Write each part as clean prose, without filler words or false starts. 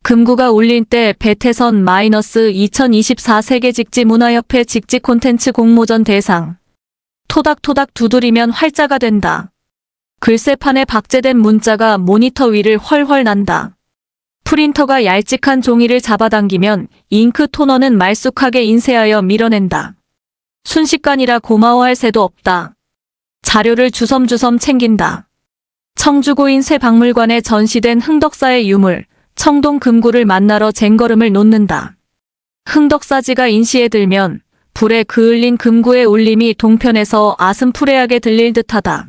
금구가 울릴 때 배태선 -2024 세계직지문화협회 직지콘텐츠 공모전 대상. 토닥토닥 두드리면 활자가 된다. 글쎄판에 박제된 문자가 모니터 위를 훨훨 난다. 프린터가 얄찍한 종이를 잡아당기면 잉크 토너는 말쑥하게 인쇄하여 밀어낸다. 순식간이라 고마워할 새도 없다. 자료를 주섬주섬 챙긴다. 청주고인 새박물관에 전시된 흥덕사의 유물, 청동 금구를 만나러 쟁걸음을 놓는다. 흥덕사지가 인시에 들면 불에 그을린 금구의 울림이 동편에서 아슴푸레하게 들릴 듯하다.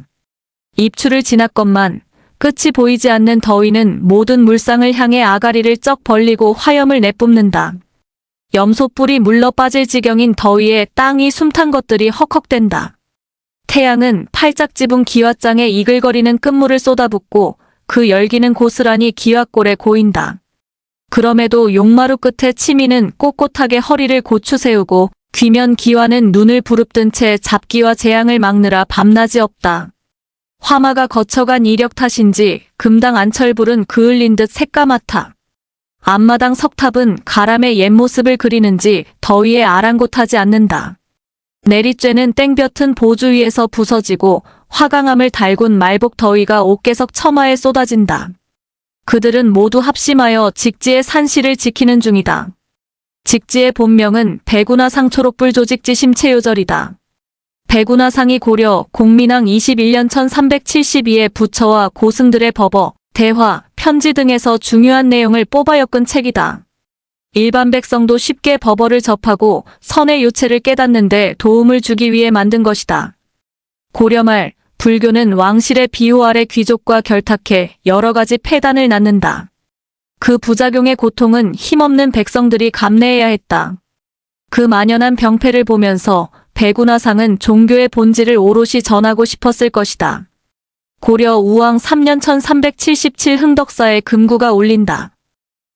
입추를 지났건만 끝이 보이지 않는 더위는 모든 물상을 향해 아가리를 쩍 벌리고 화염을 내뿜는다. 염소뿔이 물러 빠질 지경인 더위에 땅이 숨탄 것들이 헉헉댄다. 태양은 팔짝 집은 기와장에 이글거리는 끝물을 쏟아붓고 그 열기는 고스란히 기와골에 고인다. 그럼에도 용마루 끝에 치미는 꼿꼿하게 허리를 고추 세우고 귀면 기와는 눈을 부릅뜬 채 잡기와 재앙을 막느라 밤낮이 없다. 화마가 거쳐간 이력 탓인지 금당 안철불은 그을린 듯 새까맣다. 앞마당 석탑은 가람의 옛모습을 그리는지 더위에 아랑곳하지 않는다. 내리쬐는 땡볕은 보주 위에서 부서지고 화강암을 달군 말복 더위가 옥계석 처마에 쏟아진다. 그들은 모두 합심하여 직지의 산시를 지키는 중이다. 직지의 본명은 백운화상 초록불 조직지심 체요절이다. 백운화상이 고려 공민왕 21년 1372에 부처와 고승들의 법어, 대화, 편지 등에서 중요한 내용을 뽑아 엮은 책이다. 일반 백성도 쉽게 법어를 접하고 선의 요체를 깨닫는 데 도움을 주기 위해 만든 것이다. 고려 말 불교는 왕실의 비호 아래 귀족과 결탁해 여러 가지 폐단을 낳는다. 그 부작용의 고통은 힘없는 백성들이 감내해야 했다. 그 만연한 병폐를 보면서 백운화상은 종교의 본질을 오롯이 전하고 싶었을 것이다. 고려 우왕 3년 1377 흥덕사에 금구가 울린다.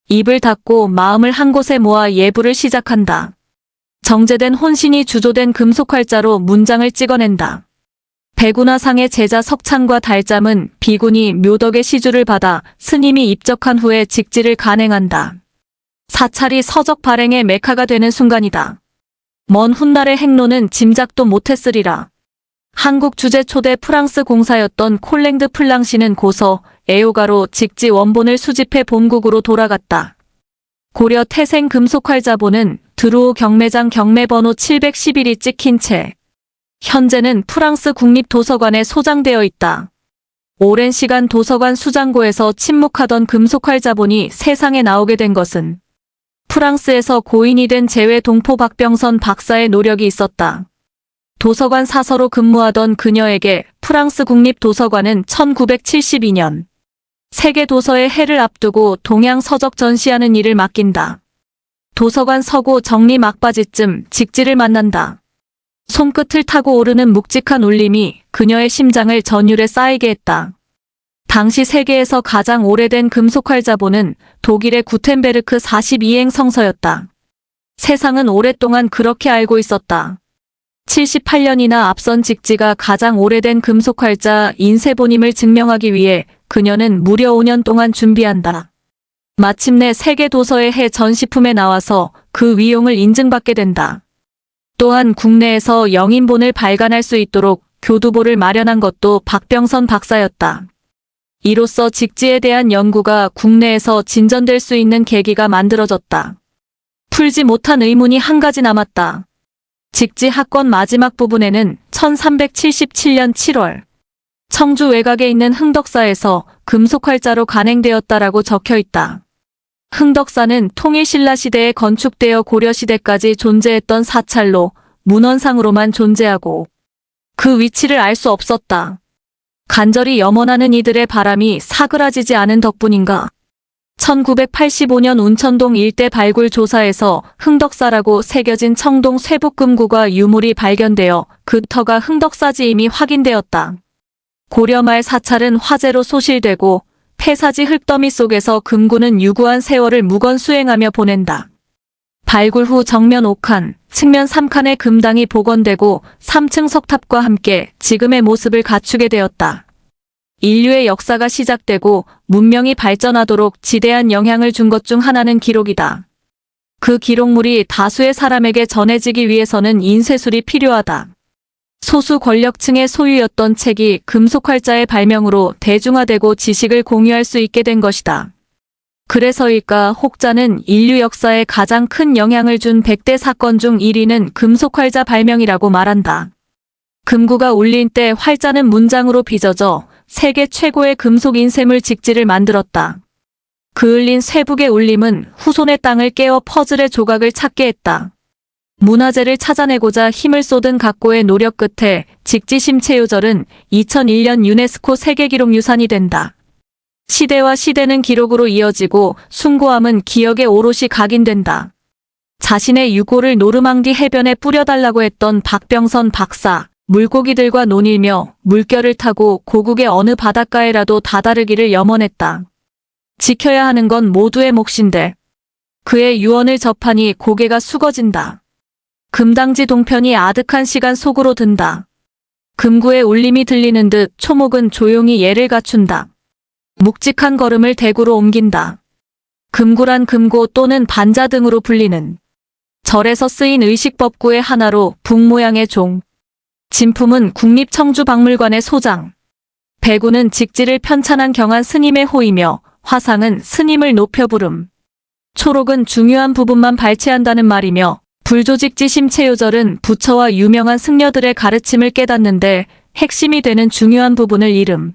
입을 닫고 마음을 한 곳에 모아 예불을 시작한다. 정제된 혼신이 주조된 금속활자로 문장을 찍어낸다. 백운화상의 제자 석창과 달잠은 비군이 묘덕의 시주를 받아 스님이 입적한 후에 직지를 간행한다. 사찰이 서적 발행의 메카가 되는 순간이다. 먼 훗날의 행로는 짐작도 못했으리라. 한국 주재 초대 프랑스 공사였던 콜랭드 플랑시는 고서 애호가로 직지 원본을 수집해 본국으로 돌아갔다. 고려 태생 금속활자본은 드루오 경매장 경매번호 711이 찍힌 채 현재는 프랑스 국립도서관에 소장되어 있다. 오랜 시간 도서관 수장고에서 침묵하던 금속활자본이 세상에 나오게 된 것은 프랑스에서 고인이 된 재외 동포 박병선 박사의 노력이 있었다. 도서관 사서로 근무하던 그녀에게 프랑스 국립도서관은 1972년 세계도서의 해를 앞두고 동양 서적 전시하는 일을 맡긴다. 도서관 서고 정리 막바지쯤 직지를 만난다. 손끝을 타고 오르는 묵직한 울림이 그녀의 심장을 전율에 쌓이게 했다. 당시 세계에서 가장 오래된 금속활자본은 독일의 구텐베르크 42행 성서였다. 세상은 오랫동안 그렇게 알고 있었다. 78년이나 앞선 직지가 가장 오래된 금속활자 인쇄본임을 증명하기 위해 그녀는 무려 5년 동안 준비한다. 마침내 세계도서의 해 전시품에 나와서 그 위용을 인증받게 된다. 또한 국내에서 영인본을 발간할 수 있도록 교두보를 마련한 것도 박병선 박사였다. 이로써 직지에 대한 연구가 국내에서 진전될 수 있는 계기가 만들어졌다. 풀지 못한 의문이 한 가지 남았다. 직지 학권 마지막 부분에는 1377년 7월 청주 외곽에 있는 흥덕사에서 금속활자로 간행되었다라고 적혀있다. 흥덕사는 통일신라 시대에 건축되어 고려시대까지 존재했던 사찰로 문헌상으로만 존재하고 그 위치를 알 수 없었다. 간절히 염원하는 이들의 바람이 사그라지지 않은 덕분인가. 1985년 운천동 일대 발굴 조사에서 흥덕사라고 새겨진 청동 쇠북금구가 유물이 발견되어 그 터가 흥덕사지임이 확인되었다. 고려 말 사찰은 화재로 소실되고 폐사지 흙더미 속에서 금구는 유구한 세월을 묵언 수행하며 보낸다. 발굴 후 정면 5칸, 측면 3칸의 금당이 복원되고 3층 석탑과 함께 지금의 모습을 갖추게 되었다. 인류의 역사가 시작되고 문명이 발전하도록 지대한 영향을 준 것 중 하나는 기록이다. 그 기록물이 다수의 사람에게 전해지기 위해서는 인쇄술이 필요하다. 소수 권력층의 소유였던 책이 금속활자의 발명으로 대중화되고 지식을 공유할 수 있게 된 것이다. 그래서일까 혹자는 인류 역사에 가장 큰 영향을 준 100대 사건 중 1위는 금속활자 발명이라고 말한다. 금구가 울린 때 활자는 문장으로 빚어져 세계 최고의 금속 인쇄물 직지를 만들었다. 그 울린 쇠북의 울림은 후손의 땅을 깨워 퍼즐의 조각을 찾게 했다. 문화재를 찾아내고자 힘을 쏟은 각고의 노력 끝에 직지 심체요절은 2001년 유네스코 세계기록유산이 된다. 시대와 시대는 기록으로 이어지고 숭고함은 기억에 오롯이 각인된다. 자신의 유골을 노르망디 해변에 뿌려달라고 했던 박병선 박사, 물고기들과 논일며 물결을 타고 고국의 어느 바닷가에라도 다다르기를 염원했다. 지켜야 하는 건 모두의 몫인데 그의 유언을 접하니 고개가 숙어진다. 금당지 동편이 아득한 시간 속으로 든다. 금구의 울림이 들리는 듯 초목은 조용히 예를 갖춘다. 묵직한 걸음을 대구로 옮긴다. 금구란 금고 또는 반자 등으로 불리는 절에서 쓰인 의식법구의 하나로 북 모양의 종. 진품은 국립청주박물관의 소장. 배구는 직지를 편찬한 경한 스님의 호이며 화상은 스님을 높여 부름. 초록은 중요한 부분만 발췌한다는 말이며 불조직지 심체요절은 부처와 유명한 승려들의 가르침을 깨닫는데 핵심이 되는 중요한 부분을 이름.